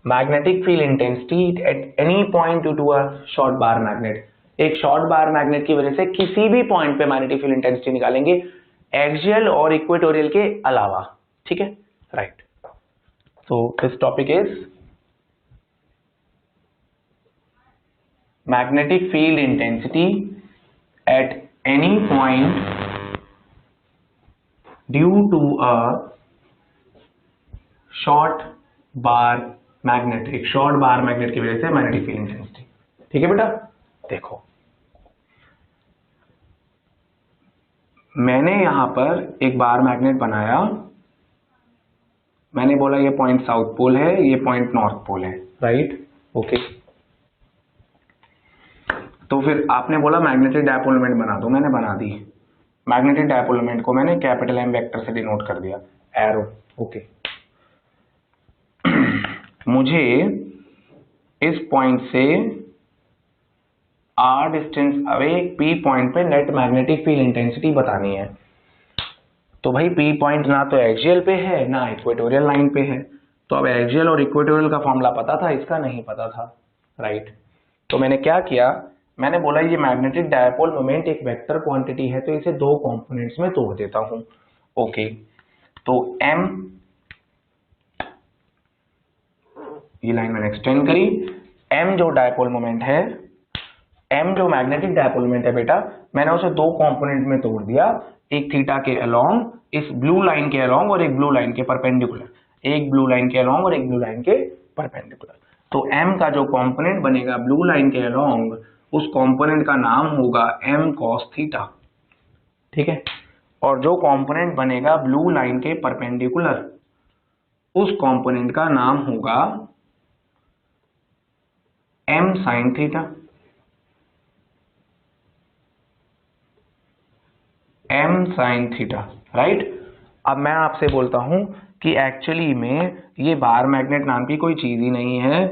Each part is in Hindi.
Magnetic field intensity at any point due to a short bar magnet. एक शॉर्ट बार मैग्नेट की वजह से किसी भी पॉइंट पे मैग्नेटिक फील्ड इंटेंसिटी निकालेंगे, एक्सियल और इक्वेटोरियल के अलावा। ठीक है, right. So this topic is magnetic field intensity at any point due to a short bar magnet. एक शॉर्ट बार मैग्नेट की वजह से मैग्नेटिक फील्ड इंटेंसिटी। ठीक है बेटा, देखो मैंने यहां पर एक बार मैग्नेट बनाया, मैंने बोला ये पॉइंट साउथ पोल है, ये पॉइंट नॉर्थ पोल है, राइट। ओके, तो फिर आपने बोला मैग्नेटिक डायपोल मोमेंट बना दो, मैंने बना दी। मैग्नेटिक डायपोल मोमेंट को मैंने कैपिटल एम वेक्टर से डिनोट कर दिया, एरो। ओके, मुझे इस पॉइंट से R distance away P point पे नेट मैग्नेटिक फील्ड इंटेंसिटी बतानी है। तो भाई पी पॉइंट ना तो एक्सियल पे है ना इक्वेटोरियल लाइन पे है, तो अब एक्सियल और इक्वेटोरियल का फॉर्मूला पता था, इसका नहीं पता था, राइट। तो मैंने क्या किया, मैंने बोला ये मैग्नेटिक डायपोल मोमेंट एक वेक्टर क्वांटिटी है, तो इसे दो कंपोनेंट्स में तोड़ देता हूं। ओके, तो m, ये लाइन मैंने एक्सटेंड करी, m जो डायपोल मोमेंट है, m जो मैग्नेटिक डायपोल मोमेंट है बेटा, मैंने उसे दो कंपोनेंट में तोड़ दिया, एक थीटा के अलोंग, इस ब्लू लाइन के अलोंग और एक ब्लू लाइन के परपेंडिकुलर, एक ब्लू लाइन के अलोंग और एक ब्लू लाइन के परपेंडिकुलर। तो m का जो कंपोनेंट बनेगा ब्लू लाइन के अलोंग, उस कंपोनेंट का नाम होगा m cos थीटा। ठीक है, और जो कंपोनेंट बनेगा ब्लू लाइन के परपेंडिकुलर, उस कंपोनेंट का नाम होगा m sin theta. m sin theta, right. अब मैं आपसे बोलता हूं कि एक्चुअली में ये बार मैग्नेट नाम की कोई चीज ही नहीं है।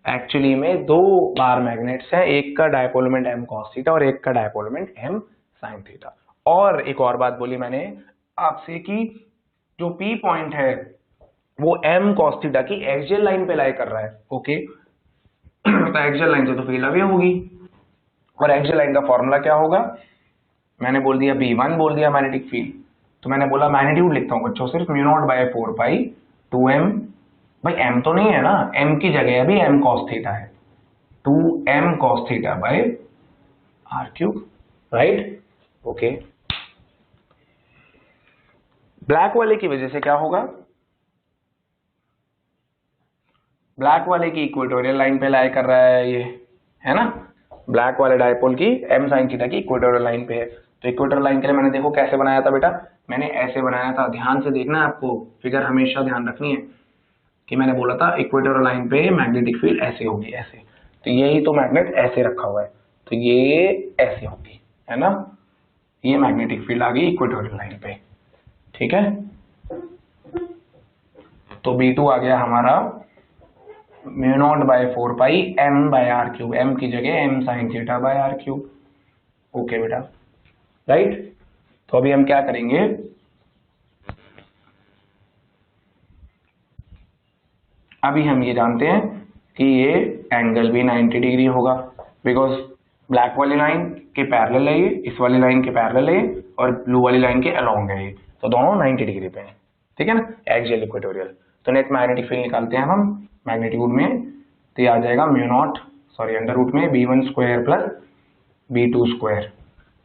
एक्चुअली में दो बार मैग्नेट्स हैं, एक का dipole moment m cos theta और एक का dipole moment m sin theta. और एक और बात बोली मैंने आपसे कि जो P पॉइंट है वो m cos थीटा की एक्सियल लाइन पे लाई कर रहा है। ओके, तो एक्सियल लाइन से तो फील्ड अवे होगी, और एक्सियल लाइन का फॉर्मूला क्या होगा, मैंने बोल दिया B1 बोल दिया मैग्नेटिक फील्ड, तो मैंने बोला मैग्नीट्यूड लिखता हूँ बच्चों सिर्फ mu naught by 4 pi 2m, भाई m तो नहीं है ना, m की जगह अभी m cos थीटा है, 2m cos theta bye r cube, right. Okay, black वाले की वजह से क्या होगा, ब्लैक वाले की इक्वेटोरियल लाइन पे लाई कर रहा है ये, है ना, ब्लैक वाले डायपोल की m sin थीटा की इक्वेटोरियल लाइन पे है। तो इक्वेटोरियल लाइन के लिए मैंने देखो कैसे बनाया था बेटा, मैंने ऐसे बनाया था, ध्यान से देखना है, आपको फिगर हमेशा ध्यान रखनी है कि मैंने बोला था इक्वेटोरियल लाइन पे मैग्नेटिक फील्ड ऐसे होगी, ऐसे, तो यही तो मैग्नेट ऐसे रखा हुआ है, तो ये ऐसे होगी, है ना, ये मैग्नेटिक फील्ड आ गई इक्वेटोरियल लाइन पे। ठीक है, तो B2 आ गया हमारा mu naught by 4 pi m by are cube, m की जगह m sin theta by are cube. Okay बेटा, राइट। तो अभी हम क्या करेंगे, अभी हम ये जानते हैं कि ये एंगल भी 90 डिग्री होगा, बिकॉज ब्लैक वाली लाइन के पैरेलल है ये, इस वाली लाइन के पैरेलल है और ब्लू वाली लाइन के अलोंग है ये, तो दोनों 90 डिग्री पे हैं। ठीक है ना, एक्सियल इक्वेटोरियल। तो नेट मैग्नेटिक फील्ड निकालते हैं हम मैग्नीट्यूड में, तो ये आ जाएगा mu naught, sorry under root में B1 square plus B2 square.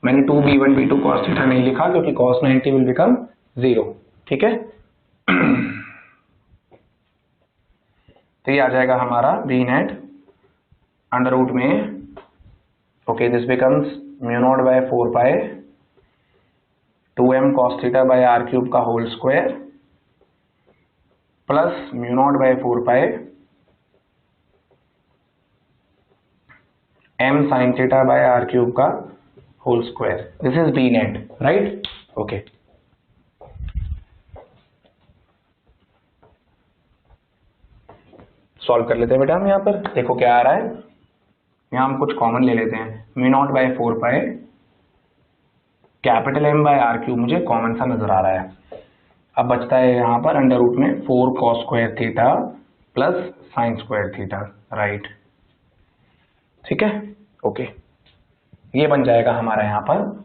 मैंने 2B1 B2 cos थीटा नहीं लिखा क्योंकि cos 90 विल बिकम 0। ठीक है, तो ये आ जाएगा हमारा B नेट अंडर रूट में, okay, this becomes mu naught by 4 pi 2m cos theta by are cube का whole square plus mu naught by 4 pi m sin theta by are cube का whole square. This is B net, right. Okay, solve कर लेते हैं बेटा हम यहाँ पर, देखो क्या आ रहा है, यहाँ हम कुछ कॉमन ले लेते हैं, mu naught by 4 pi capital M by are cube मुझे कॉमन सा नजर आ रहा है। अब बचता है यहाँ पर अंडर रूट में 4 cos square theta plus sine square theta, right. ठीक है, ओके, ये बन जाएगा हमारा यहां पर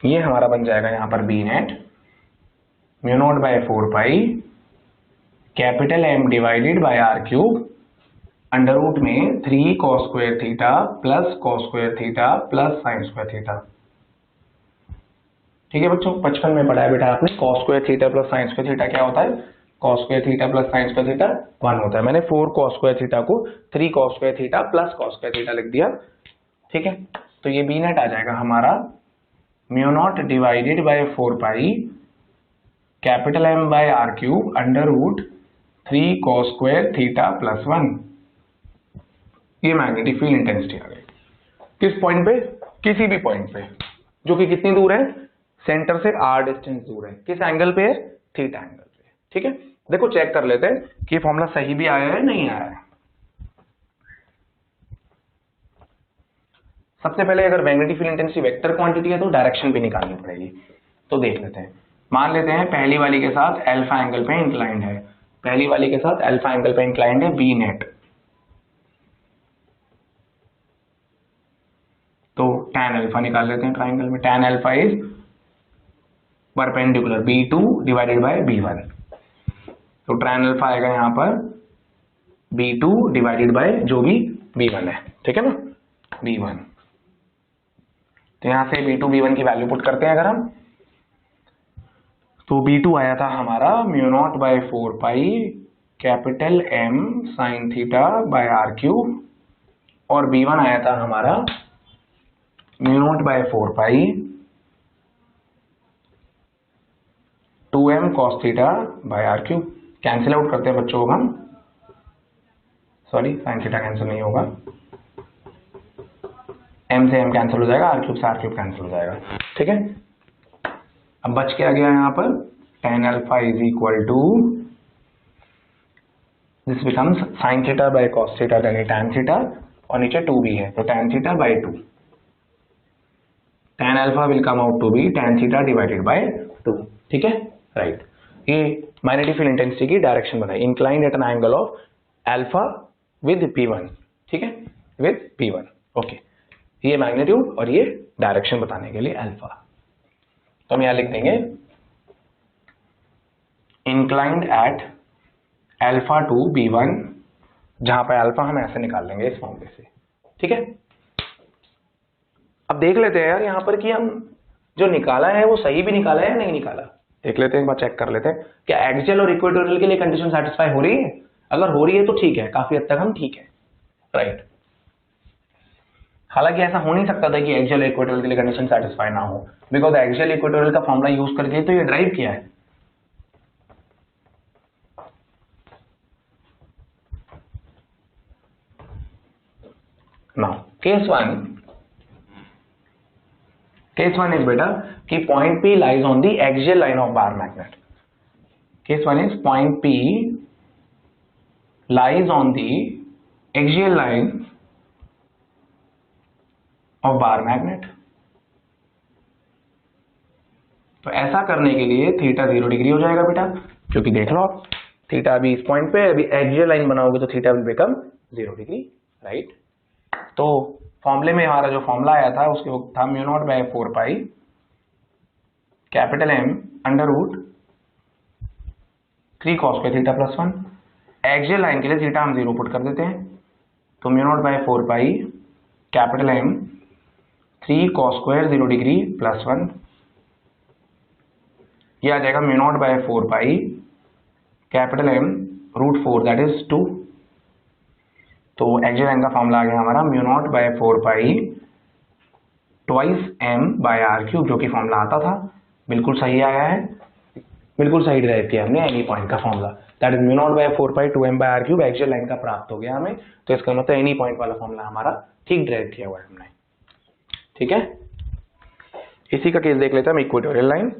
ये हमारा बन जाएगा यहां पर B net mu naught by 4 pi capital M divided by are cube under root में 3 cos square theta plus cos square theta plus sine square theta. ठीक है बच्चों, बचपन में पढ़ा है बेटा आपने, cos square theta plus sine square theta क्या होता है, cos square theta plus sine square theta 1 होता है। मैंने 4 कॉस स्क्वायर थीटा को 3 cos square theta plus cos square theta लिख दिया। ठीक है, तो ये बी नेट आ जाएगा हमारा mu naught divided by 4 pi capital M by are cube under root 3 cos square theta plus 1। ये मैग्नेटिक फील्ड इंटेंसिटी आ गई। किस पॉइंट पे, किसी भी पॉइंट पे जो कि कितनी दूर है, सेंटर से r डिस्टेंस दूर है, किस एंगल पे है, थीटा एंगल पे। ठीक है, देखो चेक कर लेते हैं कि फॉर्मूला सही भी आया है नहीं आया है। सबसे पहले अगर magnetic field intensity vector quantity है तो डायरेक्शन भी निकालनी पड़ेगी। तो देख लेते हैं, मान लेते हैं पहली वाली के साथ अल्फा एंगल पे इंक्लाइंड है, पहली वाली के साथ अल्फा एंगल पे इंक्लाइंड है बी नेट, तो tan अल्फा निकाल लेते हैं ट्राइंगल में। tan alpha is perpendicular B2 divided by B1, तो tan अल्फा आएगा यहां पर B2 डिवाइडेड बाय जो भी B1 है। ठीक है ना, B1, तो यहां से B2 B1 की वैल्यू पुट करते हैं अगर हम, तो B2 आया था हमारा mu naught by 4 pi capital M sine theta by are cube, और B1 आया था हमारा mu naught by 4 pi 2m cos theta by are cube. Cancel out करते हैं बच्चों हम, सॉरी साइन थीटा कैंसिल नहीं होगा, m से m कैंसिल हो जाएगा, आर क्यूब से आर क्यूब कैंसिल हो जाएगा। ठीक है, अब बच के आ गया यहाँ पर tan alpha is equal to this becomes sine theta by cos theta यानी tan थीटा, और नीचे 2 भी है तो tan theta by 2, tan alpha will come out to be tan theta divided by 2। ठीक है, राइट। ये मैग्नेटिक फील्ड इंटेंसिटी की डायरेक्शन बनाई, inclined at an angle of alpha with P1। ठीक है, विद P1, ओके। ये मैग्नीट्यूड और ये डायरेक्शन बताने के लिए अल्फा, तो हम यहां लिख देंगे inclined at alpha two B1, जहां पर अल्फा हम ऐसे निकाल लेंगे इस फॉर्मूले से। ठीक है, अब देख लेते हैं यार यहां पर कि हम जो निकाला है वो सही भी निकाला है या नहीं निकाला, देख लेते हैं, एक बार चेक कर लेते हैं क्या एक्सियल और इक्वेटोरियल के लिए कंडीशन सेटिस्फाई हो रही है। अगर हो रही है तो ठीक है, काफी हद तक हम ठीक है, राइट। हालांकि ऐसा हो नहीं सकता था कि एक्सियल इक्वेटोरियल के लिए कंडीशन सेटिस्फाई ना हो, बिकॉज एक्सियल इक्वेटोरियल का फॉर्मूला यूज करके तो ये ड्राइव किया है। नाउ केस वन इज बेटा कि point P lies on the axial line of bar magnet. Case one is point P lies on the axial line of bar magnet। तो ऐसा करने के लिए थीटा 0 डिग्री हो जाएगा बेटा, क्योंकि देख लो आप थीटा अभी इस पॉइंट पे, अभी एक्सियल लाइन बनाओगे तो theta will become 0 degree, right. तो फॉर्मूले में हमारा जो फॉर्मूला आया था उसके था mu naught by 4 pi capital M under root 3 cos square theta plus 1। Axial line के लिए थीटा हम 0 पुट कर देते हैं, तो mu naught by 4 pi capital M 3 cos square 0 degree plus 1, ये आ जाएगा mu naught by 4 pi capital M root 4 that is 2। तो एक्सियल लाइन का फॉर्मूला आ गया हमारा mu naught by 4 pi twice M by are cube, जो कि फॉर्मूला आता था, बिल्कुल सही आया है, बिल्कुल सही ड्राइव किया हमने एनी पॉइंट का formula, that is mu naught by 4 pi 2m by are cube axial line का प्राप्त हो गया हमें। तो इसका मतलब एनी पॉइंट वाला फॉर्मूला हमारा ठीक ड्राइव किया हुआ है हमने। ठीक है, इसी का केस देख लेते हैं हम इक्वेटोरियल लाइन।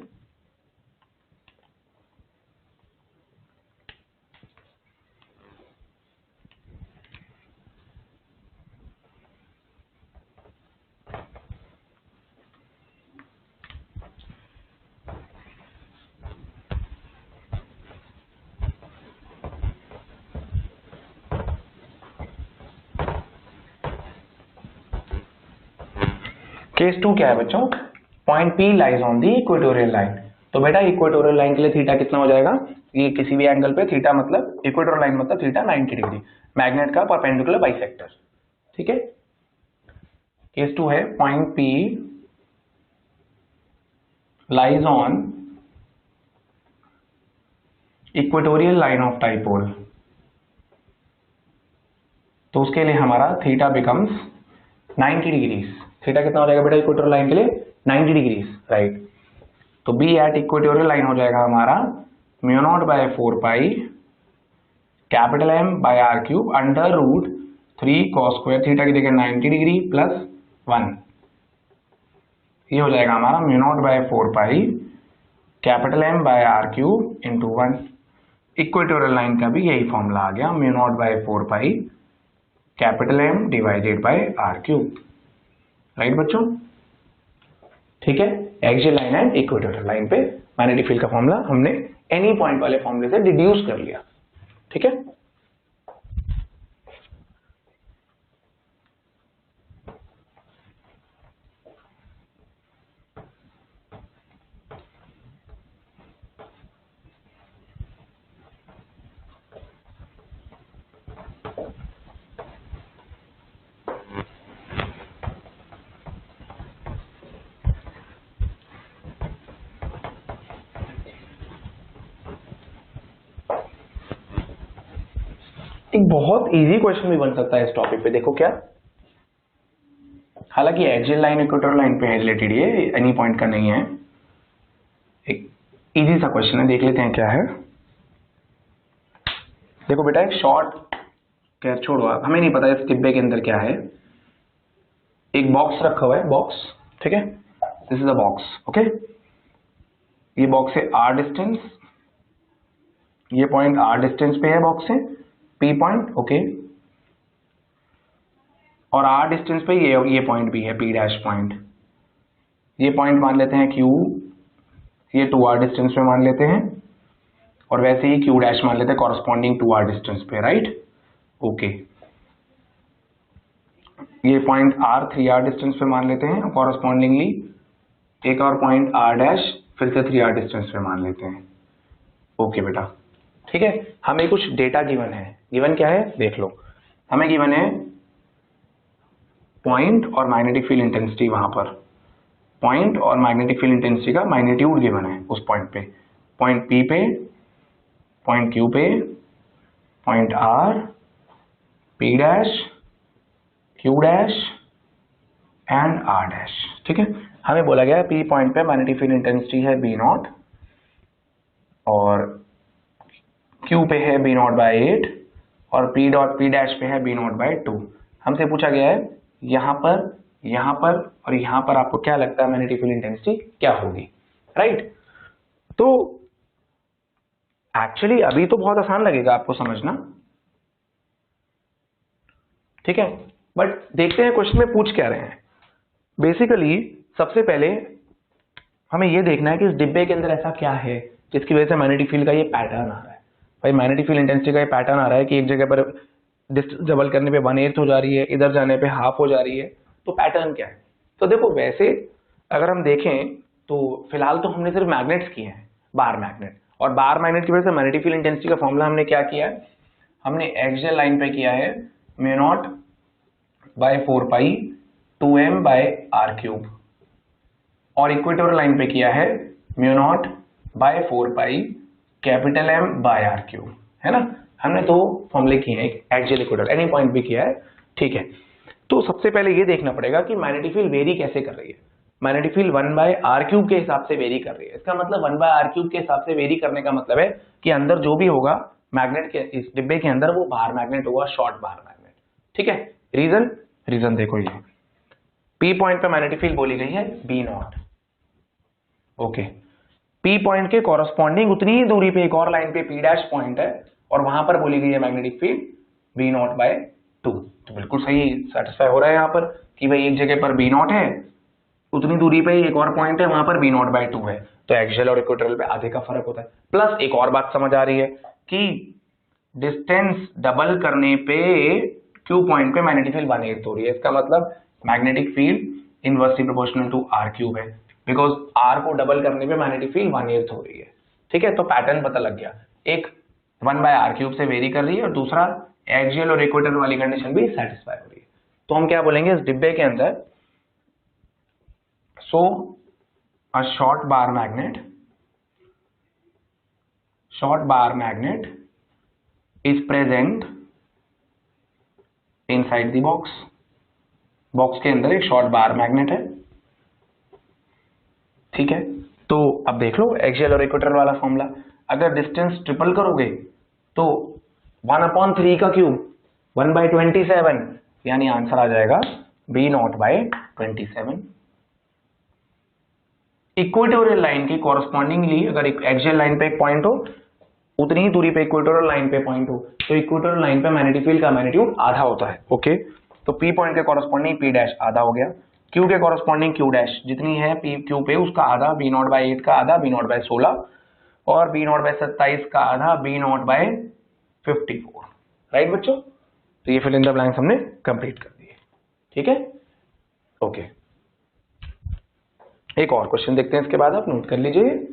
केस 2 क्या है बच्चों, point P lies on the equatorial line. तो बेटा इक्वेटोरियल लाइन के लिए थीटा कितना हो जाएगा, ये किसी भी एंगल पे थीटा मतलब इक्वेटोरियल लाइन मतलब थीटा 90 डिग्री, मैग्नेट का परपेंडिकुलर बाइसेक्टर। ठीक है, केस 2 है point P lies on equatorial line of dipole. तो उसके लिए हमारा थीटा बिकम्स 90 डिग्रीज। थीटा कितना हो जाएगा बेटा इक्वेटोरियल लाइन के लिए 90 डिग्रीज, राइट। तो बी एट इक्वेटोरियल लाइन हो जाएगा हमारा mu naught by 4 pi capital M by are cube under root 3 cos square theta की जगह 90 डिग्री प्लस 1। ये हो जाएगा हमारा mu naught by 4 pi capital M by are cube into 1। Equatorial line का भी यही फॉर्मूला आ गया, mu naught by 4 pi capital M divided by are cube, right बच्चों। ठीक है, axial line and equatorial line पे मैग्नेटिक फील्ड का फॉर्मूला हमने एनी पॉइंट वाले फॉर्मूले से डिड्यूस कर लिया। ठीक है, एक बहुत इजी क्वेश्चन भी बन सकता है इस टॉपिक पे, देखो क्या। हालांकि एक्सियल लाइन इक्वेटोरियल लाइन पे है रिलेटेड, ये एनी पॉइंट का नहीं है। एक इजी सा क्वेश्चन है, देख लेते हैं क्या है। देखो बेटा एक शॉर्ट, खैर छोड़ो आप, हमें नहीं पता इस डिब्बे के अंदर क्या है। एक बॉक्स रखा हुआ है, बॉक्स, ठीक है, this is a box, okay. ये बॉक्स है आर डिस्टेंस, ये पॉइंट आर डिस्टेंस पे है बॉक्स से, पी पॉइंट, ओके। और आर डिस्टेंस पे ये पॉइंट भी है, पी डैश पॉइंट। ये पॉइंट मान लेते हैं क्यू, ये 2r डिस्टेंस पे मान लेते हैं, और वैसे ही क्यू डैश मान लेते हैं कॉरस्पॉन्डिंग 2r डिस्टेंस पे, राइट, ओके। ये पॉइंट r 3r डिस्टेंस पे मान लेते हैं, कॉरस्पॉन्डिंगली एक और पॉइंट r डैश फिर से 3r डिस्टेंस पे मान लेते हैं, ओके बेटा। ठीक है, हमें कुछ डेटा गिवन है। गिवन क्या है देख लो, हमें गिवन है पॉइंट और मैग्नेटिक फील्ड इंटेंसिटी, वहां पर पॉइंट और मैग्नेटिक फील्ड इंटेंसिटी का मैग्नीट्यूड गिवन है उस पॉइंट पे, पॉइंट P पे, पॉइंट Q पे, point R, P dash, Q dash and R dash. ठीक है, हमें बोला गया P पॉइंट पे मैग्नेटिक फील्ड इंटेंसिटी है B नॉट, और Q पे है B नॉट बाई 8, और P डैश पे है B नॉट बाई 2। हमसे पूछा गया है यहाँ पर और यहाँ पर आपको क्या लगता है मैग्नेटिक फील्ड इंटेंसिटी क्या होगी, राइट। तो एक्चुअली अभी तो बहुत आसान लगेगा आपको समझना, ठीक है, बट देखते हैं क्वेश्चन में पूछ क्या रहे हैं। बेसिकली सबसे पहले हमें यह देखना है कि इस डिब्बे के अंदर ऐसा क्या है जिसकी वजह से मैग्नेटिक फील्ड का ये पैटर्न आ रहा है। भाई मैग्नेटिक फील्ड इंटेंसिटी का ये पैटर्न आ रहा है कि एक जगह पर डिस्टेंस डबल करने पे 1/8 हो जा रही है, इधर जाने पे हाफ हो जा रही है, तो पैटर्न क्या है। तो देखो वैसे अगर हम देखें तो फिलहाल तो हमने सिर्फ मैग्नेट्स किए हैं, बार मैग्नेट, और बार मैग्नेट की वजह से मैग्नेटिक फील्ड इंटेंसिटी का फॉर्मूला हमने क्या किया है, हमने एक्सियल लाइन पे किया है mu naught by 4 pi 2m by are cube, और इक्वेटोरियल लाइन पे किया है mu naught by 4 pi capital M by are cube, है ना। हमने दो फॉर्मूले किए हैं, एक्सियल इक्वेटोरियल, एनी पॉइंट भी किया है, ठीक है। तो सबसे पहले ये देखना पड़ेगा कि मैग्नेटिक फील्ड वेरी कैसे कर रही है। Magnetic field 1 by are cube के हिसाब से वेरी कर रही है। इसका मतलब 1 बाय आर क्यूब के हिसाब से वेरी करने का मतलब है कि अंदर जो भी होगा मैग्नेट के इस डिब्बे के अंदर वो बार मैग्नेट होगा, शॉर्ट बार मैग्नेट, ठीक है। रीजन देखो, ये पी पॉइंट पे मैग्नेटिक फील्ड बोली गई है B naught, okay. P point के कॉरस्पॉन्डिंग उतनी ही दूरी पे एक और लाइन पे पी डैश पॉइंट है, और वहां पर बोली गई है magnetic field B naught by 2। तो बिल्कुल सही सेटिस्फाई हो रहा है यहाँ पर कि भाई एक जगह पर बी नॉट है, उतनी दूरी पे एक और पॉइंट है, वहां पर बी नॉट बाय 2 है, तो एक्सियल और इक्वेटोरियल पे आधे का फर्क होता है। प्लस एक और बात समझ आ रही है कि डिस्टेंस डबल करने पे क्यू पॉइंट पे मैग्नेटिक फील्ड 1/8 हो रही है। इसका मतलब magnetic field inversely proportional to R cube है, बिकॉज आर को डबल करने पे मैग्नेटिक फील्ड 1/8 हो रही है। ठीक है, तो पैटर्न पता लग गया, एक 1/r³ से वेरी कर रही है और दूसरा एक्सियल और इक्वेटर वाली कंडीशन भी सेटिस्फाई हो रही है। तो हम क्या बोलेंगे इस डिब्बे के अंदर, so a short bar magnet is present inside the box. Box के अंदर एक शॉर्ट बार मैग्नेट है। ठीक है, तो अब देख लो एक्सियल और इक्वेटर वाला फॉर्मूला, अगर डिस्टेंस ट्रिपल करोगे तो 1/3 का क्यूब 1/27, यानी आंसर आ जाएगा B0/27। इक्वेटोरियल लाइन की कॉरस्पॉन्डिंगली अगर एक्सियल लाइन पे एक पॉइंट हो, उतनी ही दूरी पे इक्वेटोरियल लाइन पे पॉइंट हो, तो इक्वेटोरियल लाइन पे मैग्नेटिक फील्ड का मैग्नीट्यूड आधा होता है। ओके, तो P पॉइंट के कॉरस्पॉन्डिंग P डैश आधा हो गया, Q के कॉरस्पॉन्डिंग Q डैश जितनी है P Q पे उसका आधा, B0/8 का आधा B0/16, और B0/27 का आधा B0/54। राइट बच्चों, तो ये फिल इन द ब्लैंक्स हमने कंप्लीट कर दिए। ठीक है, ओके, एक और क्वेश्चन देखते हैं इसके बाद, आप नोट कर लीजिए।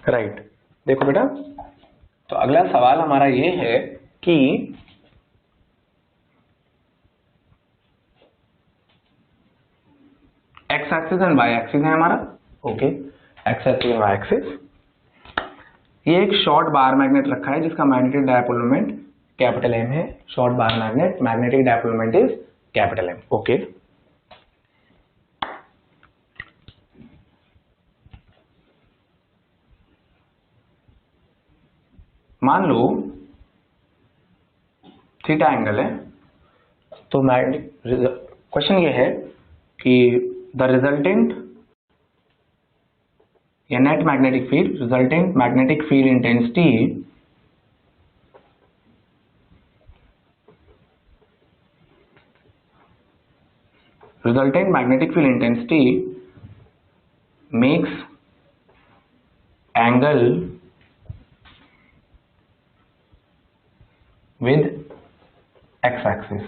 राइट, देखो बेटा, तो अगला सवाल हमारा ये है कि X axis and Y axis है हमारा। Okay, X axis and Y axis, ये एक शॉर्ट बार मैग्नेट रखा है जिसका magnetic dipole moment capital M है। Short bar magnet, magnetic dipole moment is capital M। Okay, मान लो थीटा एंगल है, तो क्वेश्चन ये है कि द रिजल्टेंट या net magnetic field, resultant magnetic field intensity makes angle with x axis।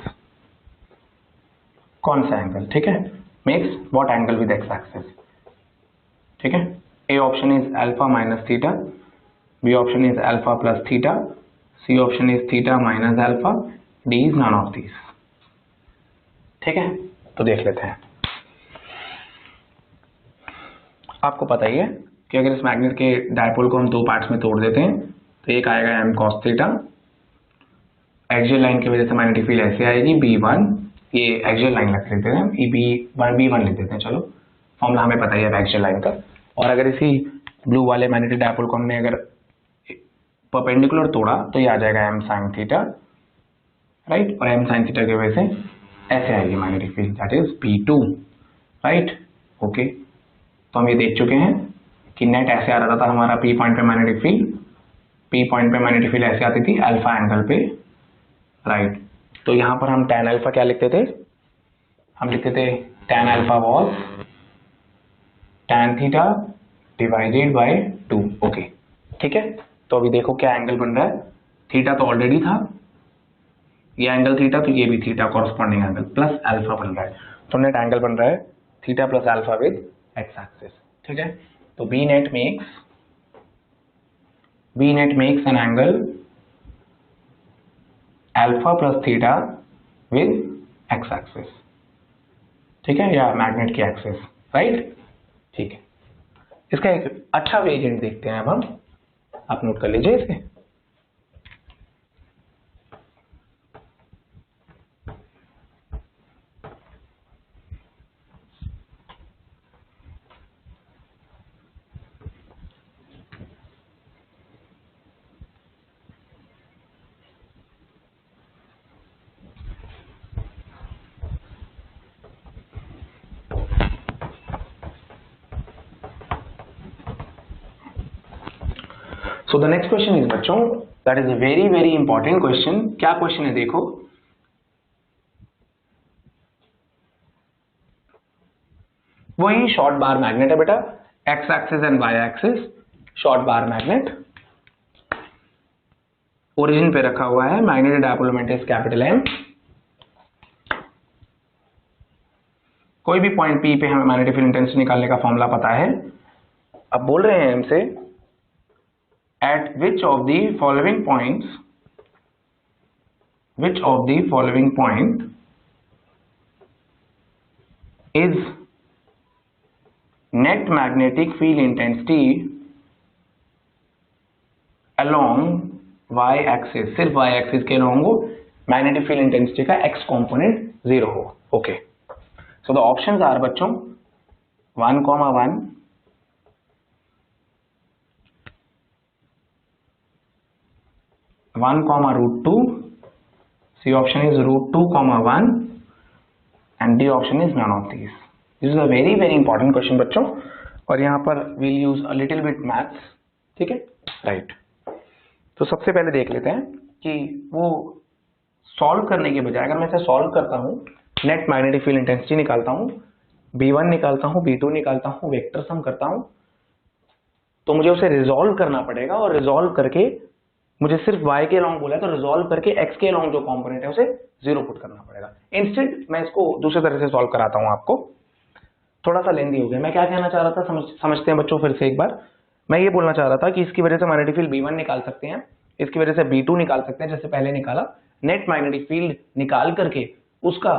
कौन सा एंगल? ठीक है, makes what angle with x axis? ठीक है, A option is alpha minus theta, B option is alpha plus theta, C option is theta minus alpha, D is none of these. ठीक है, तो देख लेते हैं। आपको पता ही है कि अगर इस मैग्नेट के डायपोल को हम दो पार्ट्स में तोड़ देते हैं तो एक आएगा m cos theta, axial line की वजह से मैग्नेटिक फील्ड ऐसे आएगी B1, ये एक्सियल लाइन रख लेते हैं, B1 लिख देते हैं, चलो फॉर्मूला हमें पता ही है एक्सियल लाइन का। और अगर इसी ब्लू वाले मैग्नेटिक डायपोल को हमने अगर परपेंडिकुलर तोड़ा तो ये आ जाएगा m sin थीटा, राइट, और m sin थीटा की वजह से ऐसे आएगी magnetic field, that is P2, right. Okay, तो हम ये देख चुके हैं कि नेट ऐसे आ रहा था हमारा P पॉइंट पे मैग्नेटिक फील्ड, P पॉइंट पे मैग्नेटिक फील्ड ऐसे आती थी अल्फा एंगल पे, राइट। तो यहाँ पर हम tan अल्फा क्या लिखते थे? हम लिखते थे tan alpha was tan theta divided by 2। Okay, ठीक है, तो अभी देखो क्या एंगल बन रहा है, थीटा तो ऑलरेडी था, ये एंगल थीटा, तो ये भी theta corresponding angle plus alpha बन रहा है, तो नेट एंगल बन रहा है theta plus alpha with X axis. ठीक है, तो B net makes an angle alpha plus theta with X axis. ठीक है, या मैग्नेट की एक्सिस, राइट। ठीक है, इसका एक अच्छा वेरिएंट देखते हैं अब हम, आप नोट कर लीजिए इसे। So the next question is बच्चों, that is a very very important question. क्या क्वेश्चन है देखो, वही शॉर्ट बार मैग्नेट है बेटा, X axis and Y axis, short bar magnet, origin पे रखा हुआ है, magnetic dipole moment is capital M. कोई भी पॉइंट पी पे हमें मैग्नेटिक फील्ड इंटेंसिटी निकालने का फॉर्मूला पता है। अब बोल रहे हैं हमसे, eight which of the following points, which of the following point is net magnetic field intensity along y axis, सिर्फ y axis के along हो, magnetic field intensity का x component 0 हो। Okay, so the options are बच्चों 1, 1, 1, √2, C option is √2, 1 and D option is none of these. This is a very very important question बच्चों, और यहाँ पर we'll use a little bit maths, ठीक है, राइट। तो सबसे पहले देख लेते हैं कि वो सॉल्व करने के बजाय, अगर मैं इसे सॉल्व करता हूँ, नेट मैग्नेटिक फील्ड इंटेंसिटी निकालता हूँ, B1 निकालता हूँ, B2 निकालता हूँ, वेक्टर सम करता हूँ, तो मुझे उसे रिजॉल्व करना पड़ेगा, और रिजॉल्व करके मुझे सिर्फ y के अलॉन्ग बोला है, तो रिजॉल्व करके x के अलॉन्ग जो कंपोनेंट है उसे 0 पुट करना पड़ेगा। इंस्टेंट मैं इसको दूसरे तरह से सॉल्व कराता हूं आपको, थोड़ा सा लेंदी हो गया। मैं क्या कहना चाह रहा था, समझते हैं बच्चों फिर से एक बार। मैं ये बोलना चाह रहा था कि इसकी वजह से मैग्नेटिक फील्ड B1 निकाल सकते हैं, इसकी वजह से B2 निकाल सकते हैं, जैसे पहले निकाला। नेट मैग्नेटिक फील्ड निकाल करके उसका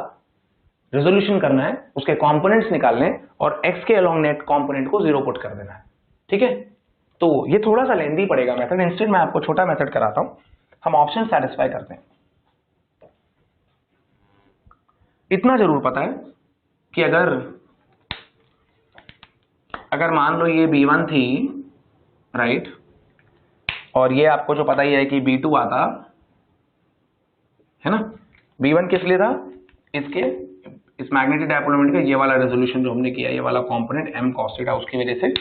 रेजोल्यूशन करना है, उसके कॉम्पोनेंट्स निकालने, और x के अलॉन्ग नेट कॉम्पोनेंट को 0 पुट कर देना है, ठीक है। तो ये थोड़ा सा लेंदी पड़ेगा मेथड, इंस्टेंट मैं आपको छोटा मेथड कराता हूं, हम ऑप्शन सेटिस्फाई करते हैं। इतना जरूर पता है कि अगर मान लो ये B1 थी, राइट, और ये आपको जो पता ही है कि B2 आता है ना। B1 किस लिए था, इस मैग्नेटिक डायपोल मोमेंट का ये वाला रेजोल्यूशन जो हमने किया, ये वाला कंपोनेंट m cos थीटा, उसकी वजह से,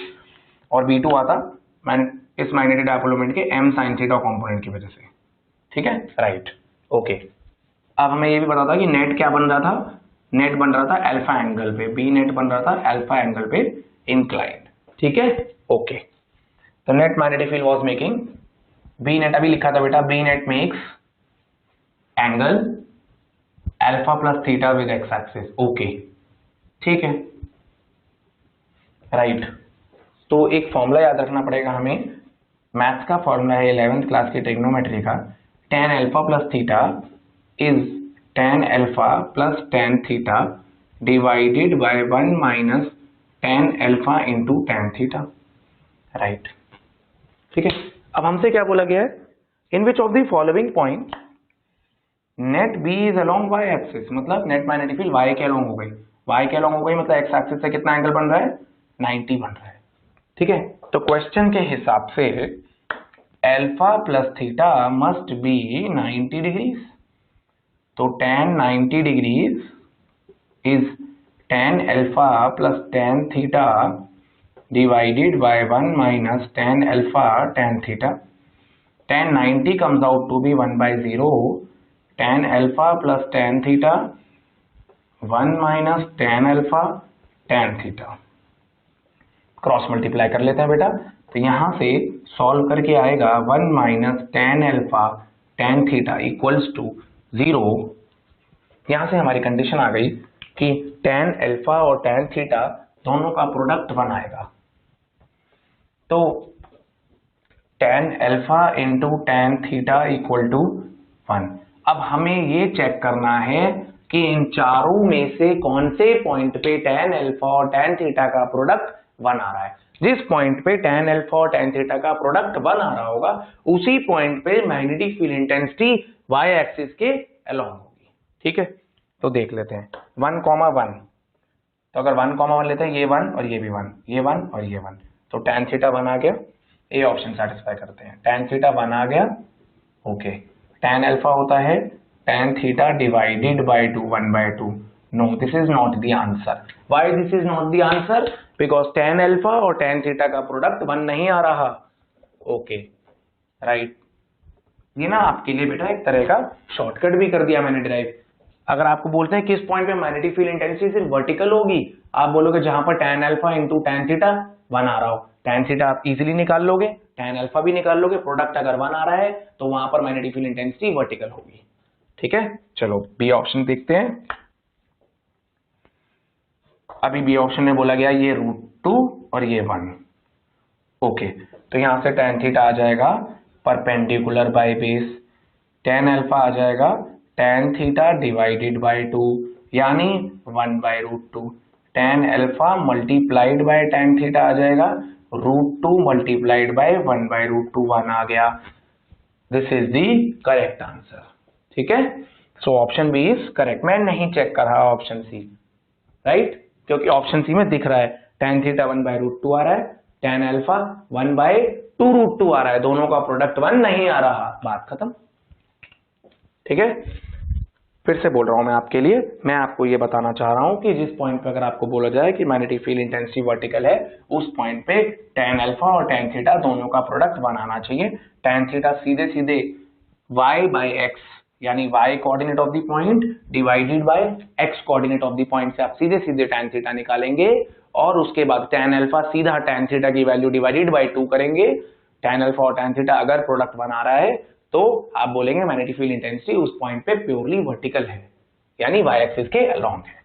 और B2 आता इस मैग्नेटिक डायपोल मोमेंट के m sin थीटा कंपोनेंट की वजह से, ठीक है, राइट। ओके, अब हमें ये भी पता था कि नेट क्या बन रहा था, नेट बन रहा था अल्फा एंगल पे, बी नेट बन रहा था अल्फा एंगल पे इंक्लाइंड, ठीक है। ओके, तो net magnetic field was making, B net अभी लिखा था बेटा, B net makes angle alpha plus theta with X axis. Okay, ठीक है, राइट। तो एक फॉर्मूला याद रखना पड़ेगा हमें, मैथ्स का फॉर्मूला है 11th क्लास की ट्रिग्नोमेट्री का, tan alpha plus theta is tan alpha plus tan theta divided by 1 minus tan alpha into tan theta, right, ठीक है। अब हमसे क्या बोला गया है, in which of the following point net B is along Y axis, मतलब नेट मैग्नेटिक फील्ड वाई के अलोंग हो गई, वाई के अलोंग हो गई, मतलब एक्स एक्सिस से कितना एंगल बन रहा है, 90 बन रहा है, ठीक है। तो क्वेश्चन के हिसाब से alpha plus theta must be 90 degrees, तो tan 90 degrees is tan alpha plus tan theta divided by 1 minus tan alpha tan theta. tan 90 comes out to be 1/0, tan alpha plus tan theta 1 minus tan alpha tan theta, cross multiply कर लेते हैं बेटा। तो यहां से सॉल्व करके आएगा 1 minus tan alpha tan theta equals to 0। यहां से हमारी कंडीशन आ गई कि tan अल्फा और tan थीटा दोनों का प्रोडक्ट 1 आएगा, तो tan alpha into tan theta equal to 1। अब हमें ये चेक करना है कि इन चारों में से कौन से पॉइंट पे tan अल्फा और tan थीटा का प्रोडक्ट 1 आ रहा है। जिस पॉइंट पे tan अल्फा और tan थीटा का प्रोडक्ट 1 आ रहा होगा, उसी पॉइंट पे magnetic field intensity y axis के अलोंग होगी, ठीक है। तो देख लेते हैं 1, 1, तो अगर 1, 1 लेते हैं, ये 1 और ये भी 1, ये 1 और ये 1, तो tan थीटा 1 आ गया, ये ऑप्शन सेटिस्फाई करते हैं, tan थीटा 1 आ गया। ओके, tan अल्फा होता है tan theta divided by 2, 1/2। No, this is not the answer. Why this is not the answer? Because tan alpha और tan थीटा का प्रोडक्ट 1 नहीं आ रहा। Okay, right. ये ना आपके लिए बेटा एक तरह का शॉर्टकट भी कर दिया मैंने डिराइव। अगर आपको बोलते हैं किस पॉइंट पे मैग्नेटिक फील्ड इंटेंसिटी सिर्फ वर्टिकल होगी, आप बोलोगे जहां पर tan alpha into tan theta 1 आ रहा हो। tan थीटा आप इजीली निकाल लोगे, tan अल्फा भी निकाल लोगे, प्रोडक्ट अगर 1 आ रहा है तो वहां पर मैग्नेटिक फील्ड इंटेंसिटी वर्टिकल होगी। ठीक है, चलो बी ऑप्शन देखते हैं। अभी बी ऑप्शन में बोला गया ये √2 और ये 1। ओके, तो यहां से tan थीटा आ जाएगा perpendicular by base, tan alpha आ जाएगा tan थीटा डिवाइडेड बाय 2 यानी 1/√2। tan alpha multiplied by tan theta आ जाएगा √2 मल्टीप्लाइड बाय 1/√2, 1 आ गया। This is the correct answer. ठीक है, so option B is correct. मैं नहीं चेक कर रहा ऑप्शन सी, राइट, क्योंकि ऑप्शन सी में दिख रहा है tan थीटा 1/√2 आ रहा है, tan अल्फा 1/2√2 आ रहा है, दोनों का प्रोडक्ट 1 नहीं आ रहा, बात खत्म। ठीक है, फिर से बोल रहा हूं मैं आपके लिए, मैं आपको ये बताना चाह रहा हूं कि जिस पॉइंट पे अगर आपको बोला जाए कि मैग्नेटिक फील्ड इंटेंसिटी वर्टिकल है, उस पॉइंट पे tan अल्फा और tan थीटा दोनों का प्रोडक्ट 1 आना चाहिए। tan थीटा सीधे सीधे y/x यानी y coordinate of the point divided by x coordinate of the point से आप सीधे सीधे tan थीटा निकालेंगे और उसके बाद tan अल्फा सीधा tan थीटा की वैल्यू डिवाइडेड बाय 2 करेंगे। tan अल्फा और tan थीटा अगर प्रोडक्ट 1 आ रहा है तो आप बोलेंगे मैग्नेटिक फील्ड इंटेंसिटी उस पॉइंट पे प्योरली वर्टिकल है, यानी y एक्सिस के अलोंग है।